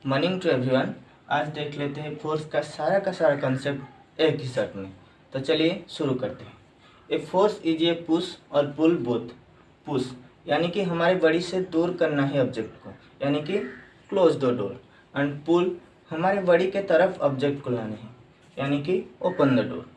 Morning to everyone. आज देख लेते हैं फोर्स का सारा कंसेप्ट एक ही शर्ट में। तो चलिए शुरू करते हैं। A force is a push और पुल बोथ। पुश यानी कि हमारे बॉडी से दूर करना है ऑब्जेक्ट को, यानी कि close the door. And pull हमारे बॉडी के तरफ ऑब्जेक्ट को लाने हैं, यानी कि open the door.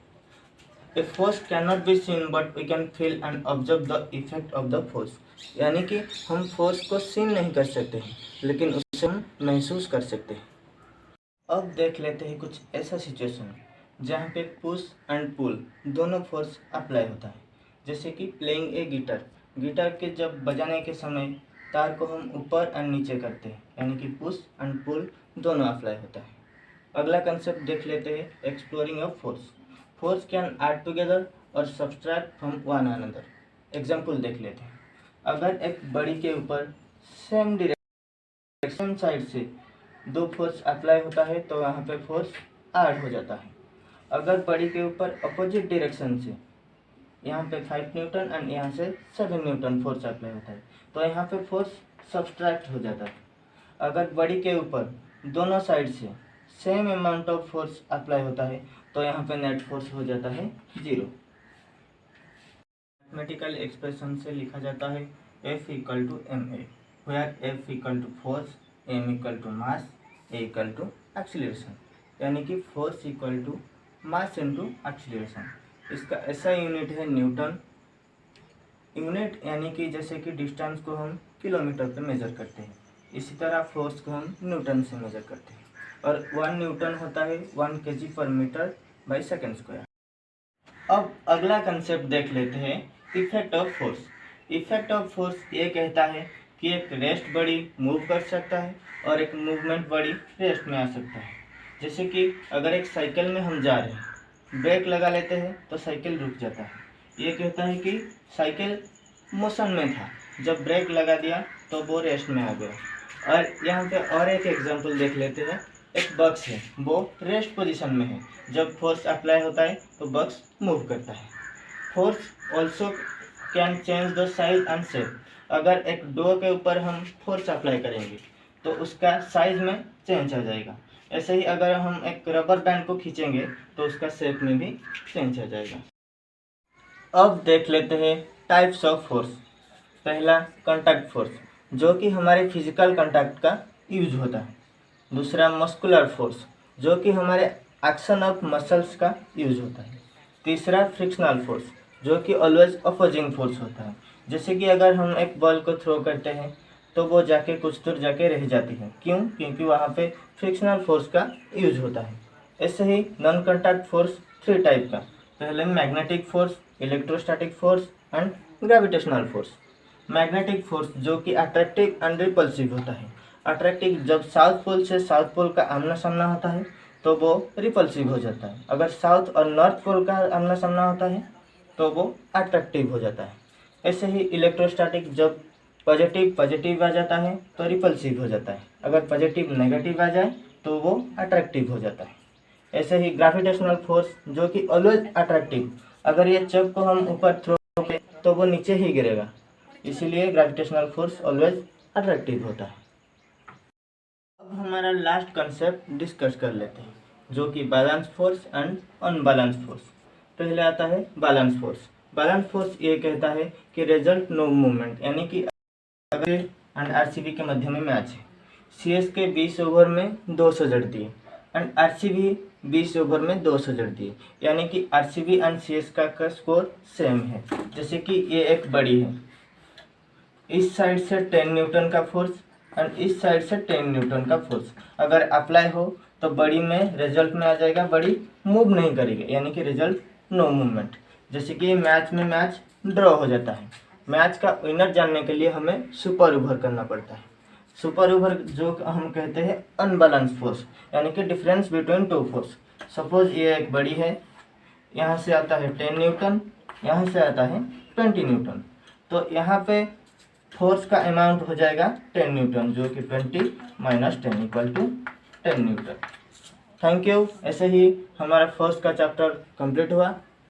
A force can not be seen but we can feel and observe the effect of the force. यानी कि हम फोर्स को सीन नहीं कर सकते हैं, लेकिन उसे हम महसूस कर सकते हैं। अब देख लेते हैं कुछ ऐसा सिचुएशन जहाँ पे पुश एंड पुल दोनों फोर्स अप्लाई होता है। जैसे कि प्लेइंग ए गिटार। गिटार के जब बजाने के समय तार को हम ऊपर एंड नीचे करते हैं, यानी कि पुश एंड पुल दोनों अप्लाई होता है। अगला कंसेप्ट देख लेते हैं, exploring of force. Force can add together और subtract from one another. Example देख लेते हैं। अगर एक बड़ी के ऊपर सेम डायरेक्शन साइड से दो फोर्स अप्लाई होता है तो यहाँ पे फोर्स ऐड हो जाता है। अगर बड़ी के ऊपर अपोजिट डायरेक्शन से यहाँ पे 5 न्यूटन एंड यहाँ से 7 न्यूटन फोर्स अप्लाई होता है तो यहाँ पे फोर्स सब्सट्रैक्ट हो जाता है। अगर बड़ी के ऊपर दोनों साइड से same amount of force apply होता है तो यहाँ पे नेट फोर्स हो जाता है 0। मैथमेटिकल एक्सप्रेशन से लिखा जाता है F equal to ma, where F equal to force, m equal to mass, a equal to acceleration. यानी कि force equal to mass into acceleration. इसका ऐसा यूनिट है न्यूटन। यूनिट यानी कि जैसे कि डिस्टेंस को हम किलोमीटर पे मेजर करते हैं, इसी तरह फोर्स को हम न्यूटन से मेजर करते हैं। और 1 न्यूटन होता है 1 kg पर मीटर बाई सेकेंड स्क्वायर। अब अगला कंसेप्ट देख लेते हैं, effect of force. Effect of force ये कहता है कि एक रेस्ट बॉडी मूव कर सकता है और एक मूवमेंट बॉडी रेस्ट में आ सकता है। जैसे कि अगर एक साइकिल में हम जा रहे हैं, ब्रेक लगा लेते हैं तो साइकिल रुक जाता है। ये कहता है कि साइकिल मोशन में था, जब ब्रेक लगा दिया तो वो रेस्ट में आ गया। और यहाँ पे और एक एग्जांपल देख लेते हैं। एक बॉक्स है, वो रेस्ट पोजीशन में है, जब फोर्स अप्लाई होता है तो बॉक्स मूव करता है। Force also can change the size and shape. अगर एक डोर के ऊपर हम फोर्स अप्लाई करेंगे तो उसका साइज में चेंज आ जाएगा। ऐसे ही अगर हम एक रबर बैंड को खींचेंगे तो उसका शेप में भी चेंज आ जाएगा। अब देख लेते हैं टाइप्स ऑफ फोर्स। पहला कॉन्टैक्ट फोर्स, जो कि हमारे फिजिकल कॉन्टैक्ट का यूज होता है। दूसरा मस्कुलर फोर्स, जो कि हमारे एक्शन ऑफ मसल्स का यूज होता है। तीसरा फ्रिक्शनल फोर्स, जो कि ऑलवेज अपोजिंग फोर्स होता है। जैसे कि अगर हम एक बॉल को थ्रो करते हैं तो वो जाके कुछ दूर जाके रह जाती है। क्यों? क्योंकि वहाँ पे फ्रिक्शनल फोर्स का यूज होता है। ऐसे ही नॉन कॉन्टैक्ट फोर्स 3 टाइप का। पहले magnetic force, electrostatic force and gravitational force. Magnetic force जो कि अट्रैक्टिव एंड रिपल्सिव होता है। अट्रैक्टिव जब साउथ पोल से साउथ पोल का आमना सामना होता है तो वो रिपल्सिव हो जाता है। अगर साउथ और नॉर्थ पोल का आमना सामना होता है तो वो अट्रैक्टिव हो जाता है। ऐसे ही इलेक्ट्रोस्टैटिक जब पॉजिटिव आ जाता है तो रिपल्सिव हो जाता है। अगर पॉजिटिव नेगेटिव आ जाए तो वो अट्रैक्टिव हो जाता है। ऐसे ही ग्रेविटेशनल फोर्स जो कि ऑलवेज अट्रैक्टिव, अगर ये चक को हम ऊपर थ्रो करें तो वो नीचे ही गिरेगा, इसीलिए ग्रेविटेशनल फोर्स ऑलवेज अट्रैक्टिव होता है। अब हमारा लास्ट कंसेप्ट डिस्कस कर लेते हैं, जो कि balance force and unbalance force. पहले आता है बैलेंस फोर्स। बैलेंस फोर्स ये कहता है कि रिजल्ट नो मूवमेंट, यानी कि अगर एंड आरसीबी के मध्य में मैच है, सीएसके 20 ओवर में 200 जड़ दिए एंड आरसीबी 20 ओवर में 200 जड़ दिए, यानी कि आरसीबी एंड सीएसके का स्कोर सेम है। जैसे कि ये एक बड़ी है, इस साइड से 10 न्यूटन का फोर्स एंड इस साइड से 10 न्यूटन का फोर्स अगर अप्लाई हो तो बड़ी में रिजल्ट में आ जाएगा, बड़ी मूव नहीं करेगी, यानी कि रिजल्ट नो मूवमेंट। जैसे कि मैच में मैच ड्रॉ हो जाता है। मैच का विनर जानने के लिए हमें सुपर ओवर करना पड़ता है। सुपर ओवर जो हम कहते हैं अनबैलेंस फोर्स, यानी कि डिफरेंस बिटवीन 2 फोर्स। सपोज ये एक बड़ी है, यहाँ से आता है 10 न्यूटन, यहाँ से आता है 20 न्यूटन, तो यहाँ पे फोर्स का अमाउंट हो जाएगा 10 न्यूटन, जो कि 20 minus 10 equal to 10 newton. Thank you. ऐसे ही हमारा फोर्स का चैप्टर कंप्लीट हुआ।